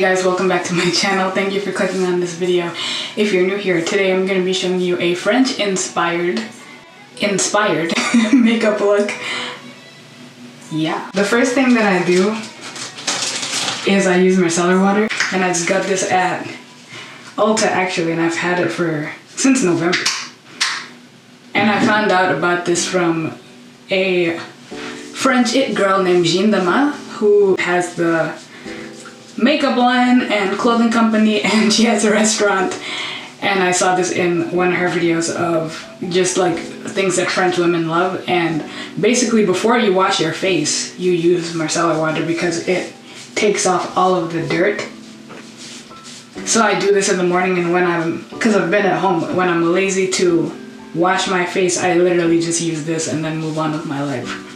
guys, welcome back to my channel. Thank you for clicking on this video. If you're new here, today I'm going to be showing you a French inspired makeup look. Yeah. The first thing that I do is I use micellar water, and I just got this at Ulta actually, and I've had it since November. And I found out about this from a French it girl named Jeanne, who has the makeup line and clothing company, and she has a restaurant. And I saw this in one of her videos of just like things that French women love. And basically before you wash your face, you use micellar water because it takes off all of the dirt. So I do this in the morning, and because I've been at home, when I'm lazy to wash my face, I literally just use this and then move on with my life.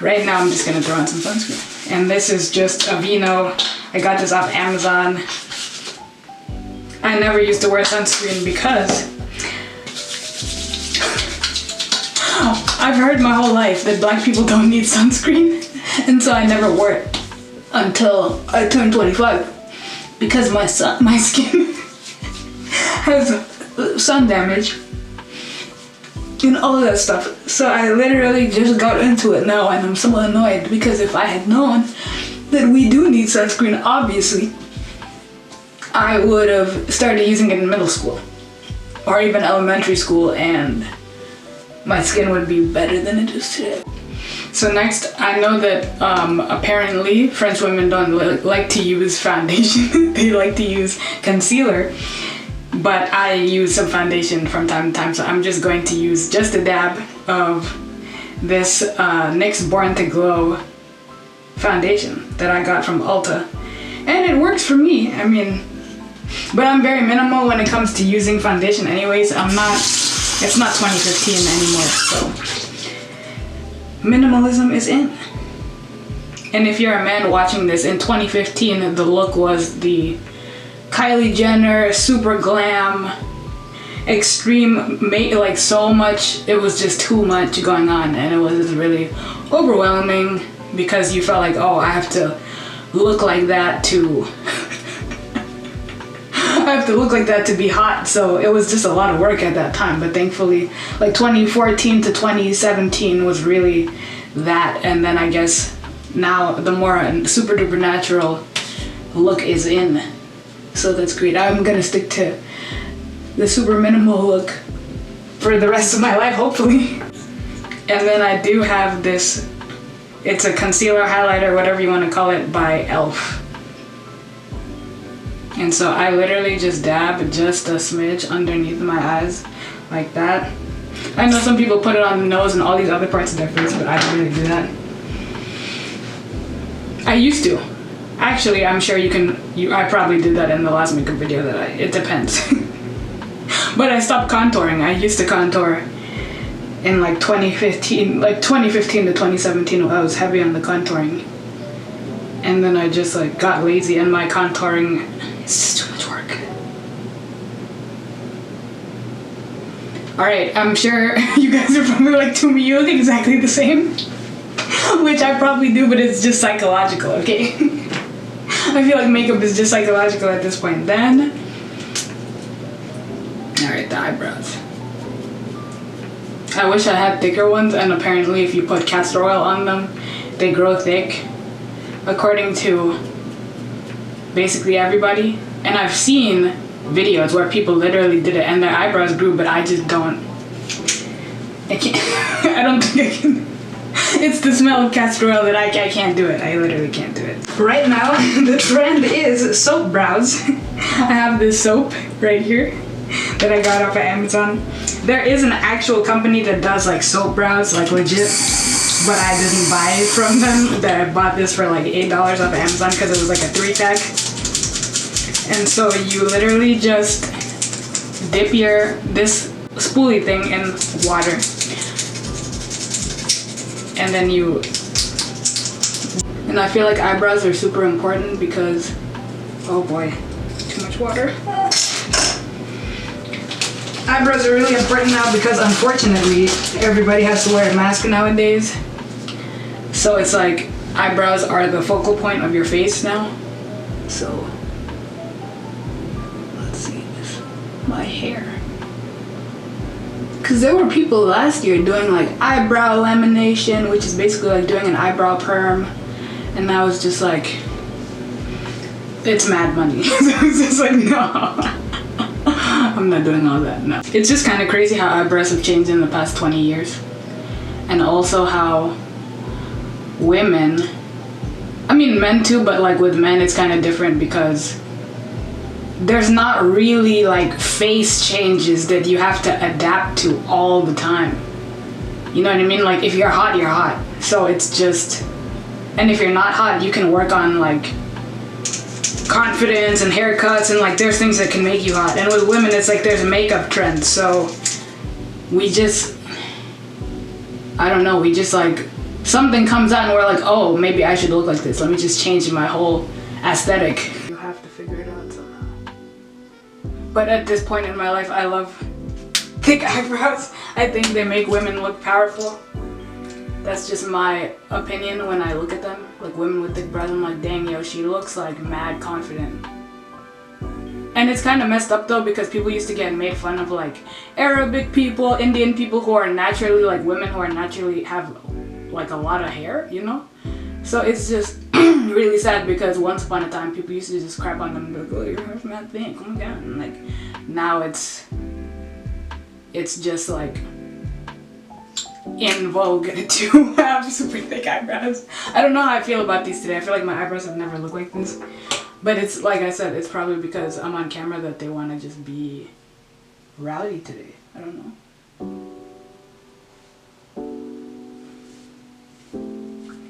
Right now I'm just gonna throw on some sunscreen. And this is just a Vino. I got this off Amazon. I never used to wear sunscreen because I've heard my whole life that black people don't need sunscreen. And so I never wore it until I turned 25 because my skin has sun damage and all of that stuff. So I literally just got into it now, and I'm so annoyed because if I had known that we do need sunscreen, obviously, I would have started using it in middle school or even elementary school, and my skin would be better than it is today. So next, I know that apparently French women don't like to use foundation. They like to use concealer. But I use some foundation from time to time, so I'm just going to use just a dab of this NYX Born to Glow foundation that I got from Ulta. And it works for me, I mean, but I'm very minimal when it comes to using foundation anyways. It's not 2015 anymore, so minimalism is in. And if you're a man watching this, in 2015, the look was the Kylie Jenner, super glam, extreme, like so much, it was just too much going on, and it was really overwhelming because you felt like, oh, I have to look like that to be hot. So it was just a lot of work at that time, but thankfully like 2014 to 2017 was really that. And then I guess now the more super duper natural look is in. So that's great. I'm gonna stick to the super minimal look for the rest of my life, hopefully. And then I do have this, it's a concealer, highlighter, whatever you want to call it, by e.l.f. And so I literally just dab just a smidge underneath my eyes, like that. I know some people put it on the nose and all these other parts of their face, but I don't really do that. I used to. Actually, I'm sure I probably did that in the last makeup video it depends. But I stopped contouring. I used to contour in like 2015 to 2017. I was heavy on the contouring. And then I just like got lazy, and my contouring, it's just too much work. Alright, I'm sure you guys are probably like, Tumi, you look exactly the same. Which I probably do, but it's just psychological, okay? I feel like makeup is just psychological at this point. Then, alright, the eyebrows. I wish I had thicker ones, and apparently if you put castor oil on them, they grow thick, according to basically everybody. And I've seen videos where people literally did it and their eyebrows grew, but I just don't. I can't. I don't think I can. It's the smell of castor oil that I can't do it. I literally can't do it. Right now, the trend is soap brows. I have this soap right here that I got off of Amazon. There is an actual company that does like soap brows, like legit, but I didn't buy it from them. I bought this for like $8 off of Amazon because it was like a 3-pack. And so you literally just dip this spoolie thing in water. And then and I feel like eyebrows are super important because, oh boy, too much water. Eyebrows are really important now because unfortunately everybody has to wear a mask nowadays. So it's like eyebrows are the focal point of your face now. So let's see this. My hair. Because there were people last year doing like eyebrow lamination, which is basically like doing an eyebrow perm. And I was just like, it's mad money. So I was just like, no. I'm not doing all that, no. It's just kind of crazy how eyebrows have changed in the past 20 years. And also how women, I mean men too, but like with men it's kind of different because there's not really like face changes that you have to adapt to all the time. You know what I mean? Like if you're hot, you're hot. So it's just, and if you're not hot, you can work on like confidence and haircuts and like there's things that can make you hot. And with women, it's like there's a makeup trend. So we just, I don't know, we just like, something comes out and we're like, oh, maybe I should look like this. Let me just change my whole aesthetic. You have to figure it out somehow. But at this point in my life, I love thick eyebrows. I think they make women look powerful. That's just my opinion when I look at them. Like women with thick brows, I'm like, dang, yo, she looks like mad confident. And it's kind of messed up though because people used to get made fun of like Arabic people, Indian people who are naturally like women who are naturally have like a lot of hair, you know? So it's just really sad because once upon a time people used to just crap on them and be like, oh, your hair's mad thick, oh my god. And like now it's just like in vogue to have super thick eyebrows. I don't know how I feel about these today. I feel like my eyebrows have never looked like this. But it's like I said, it's probably because I'm on camera that they want to just be rowdy today. I don't know.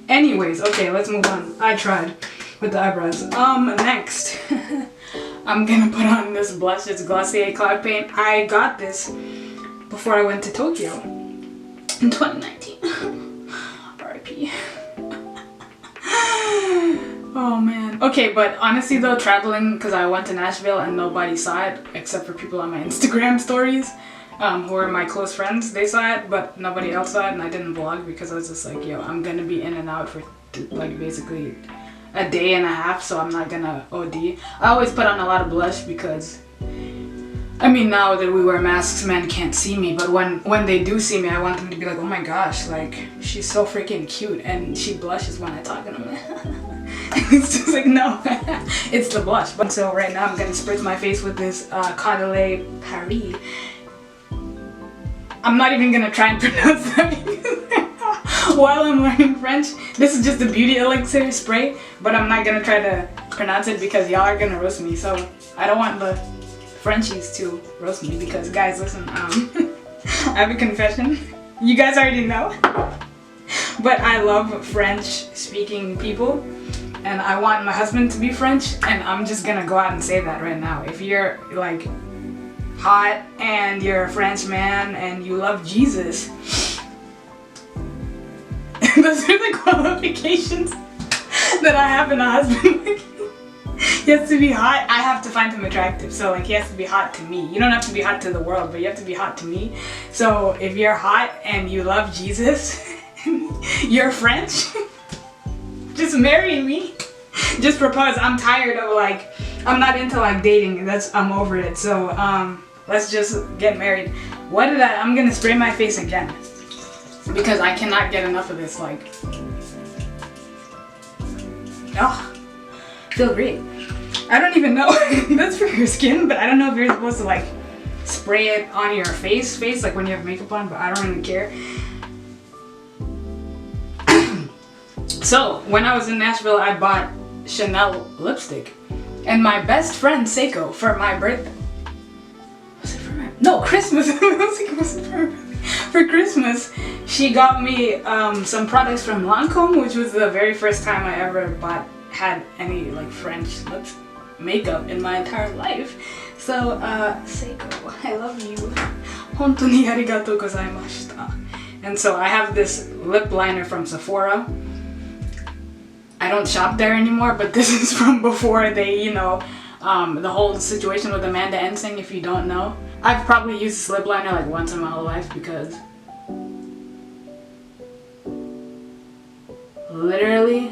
Anyways, okay, let's move on. I tried with the eyebrows. Next, I'm gonna put on this blush. It's Glossier Cloud Paint. I got this before I went to Tokyo in 2019. R.I.P. Oh man. Okay, but honestly though, traveling, because I went to Nashville and nobody saw it except for people on my Instagram stories. Who are my close friends, they saw it, but nobody else saw it, and I didn't vlog because I was just like, yo, I'm gonna be in and out for like basically a day and a half, so I'm not gonna OD. I always put on a lot of blush because, I mean, now that we wear masks, men can't see me, but when they do see me, I want them to be like, oh my gosh, like, she's so freaking cute, and she blushes when I talk, and I'm like, it's just like, no, it's the blush. But so right now I'm gonna spritz my face with this Caudalie Paris. I'm not even gonna try and pronounce that while I'm learning French. This is just a beauty elixir spray, but I'm not gonna try to pronounce it because y'all are gonna roast me. So I don't want the Frenchies to roast me because, guys, listen, I have a confession. You guys already know, but I love French-speaking people, and I want my husband to be French, and I'm just gonna go out and say that right now. If you're like hot and you're a French man and you love Jesus, those are the qualifications that I have in a husband. He has to be hot. I have to find him attractive, so like he has to be hot to me. You don't have to be hot to the world, but you have to be hot to me. So if you're hot and you love Jesus, you're French, just marry me. Just propose. I'm tired of like, I'm not into like dating. I'm over it. So let's just get married. I'm gonna spray my face again because I cannot get enough of this. Like, oh, feel great. I don't even know. That's for your skin, but I don't know if you're supposed to like spray it on your face like when you have makeup on, but I don't really care. So when I was in Nashville, I bought Chanel lipstick, and my best friend Seiko, for my birthday, Christmas. I was like, was it for Christmas, she got me some products from Lancome, which was the very first time I ever had any like French makeup in my entire life. So Seiko, I love you. Hontoni arigatou gozaimashita. And so I have this lip liner from Sephora. I don't shop there anymore, but this is from before they, you know, the whole situation with Amanda Ensing, if you don't know. I've probably used this lip liner like once in my whole life because literally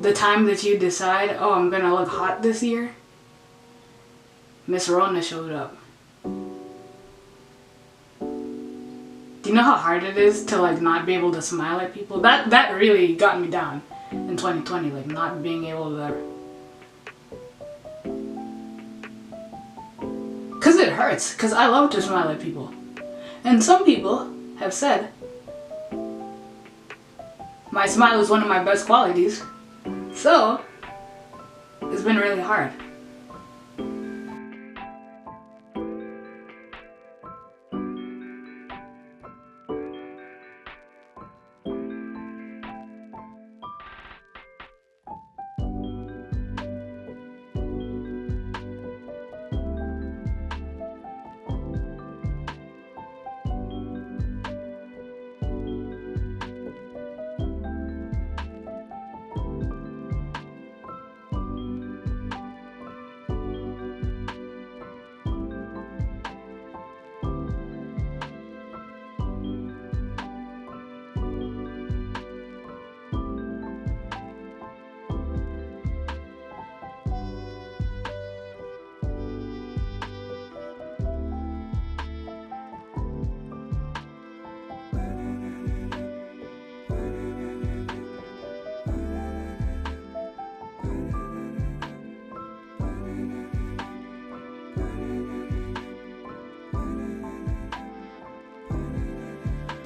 the time that you decide, oh, I'm gonna look hot this year, Miss Rona showed up. Do you know how hard it is to like not be able to smile at people? That really got me down in 2020, like not being able to. Cause it hurts, cause I love to smile at people. And some people have said my smile is one of my best qualities. So it's been really hard.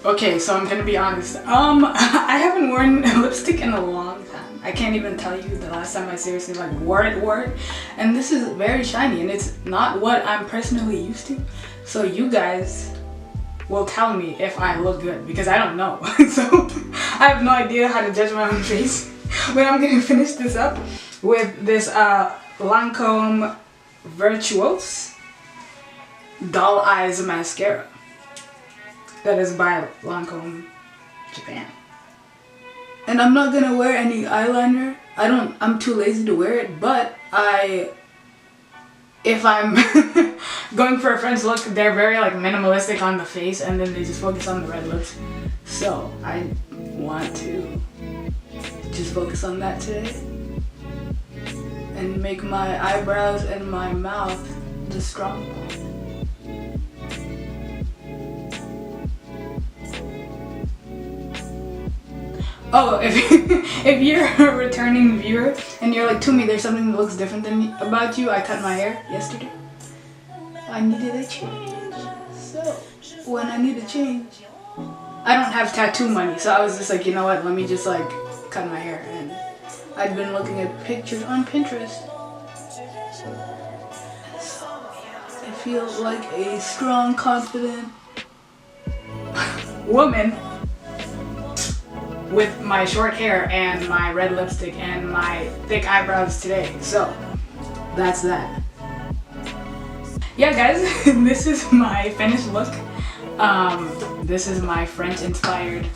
Okay, so I'm gonna be honest. I haven't worn lipstick in a long time. I can't even tell you the last time I seriously like wore it. And this is very shiny and it's not what I'm personally used to. So you guys will tell me if I look good because I don't know. So I have no idea how to judge my own face. But I'm gonna finish this up with this Lancome Virtuose Doll Eyes Mascara. That is by Lancome Japan. And I'm not gonna wear any eyeliner. I'm too lazy to wear it, but if I'm going for a French look, they're very like minimalistic on the face and then they just focus on the red lips. So I want to just focus on that today and make my eyebrows and my mouth the strong part. Oh, if you're a returning viewer and you're like, Tumi, there's something that looks different about you. I cut my hair yesterday. I needed a change. So when I need a change, I don't have tattoo money. So I was just like, you know what? Let me just like cut my hair. And I'd been looking at pictures on Pinterest. So yeah, I feel like a strong, confident woman with my short hair and my red lipstick and my thick eyebrows today. So that's that. Yeah guys, this is my finished look. This is my French inspired.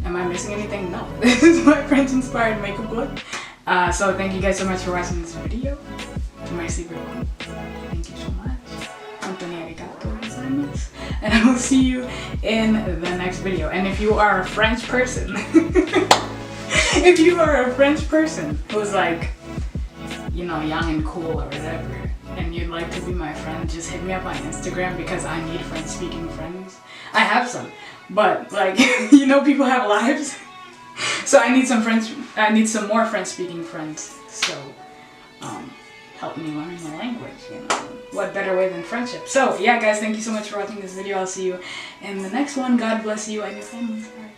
Am I missing anything? No. This is my French inspired makeup look. So thank you guys so much for watching this video. Merci beaucoup. Thank you so much. Anthony arigato gozaimasu. And I will see you in the next video. And if you are a French person, if you are a French person who's like, you know, young and cool or whatever, and you'd like to be my friend, just hit me up on Instagram because I need French speaking friends. I have some, but like, you know, people have lives. So I need some more French speaking friends. So, help me learn the language, you know. What better way than friendship? So yeah guys, thank you so much for watching this video. I'll see you in the next one. God bless you and your families. Bye.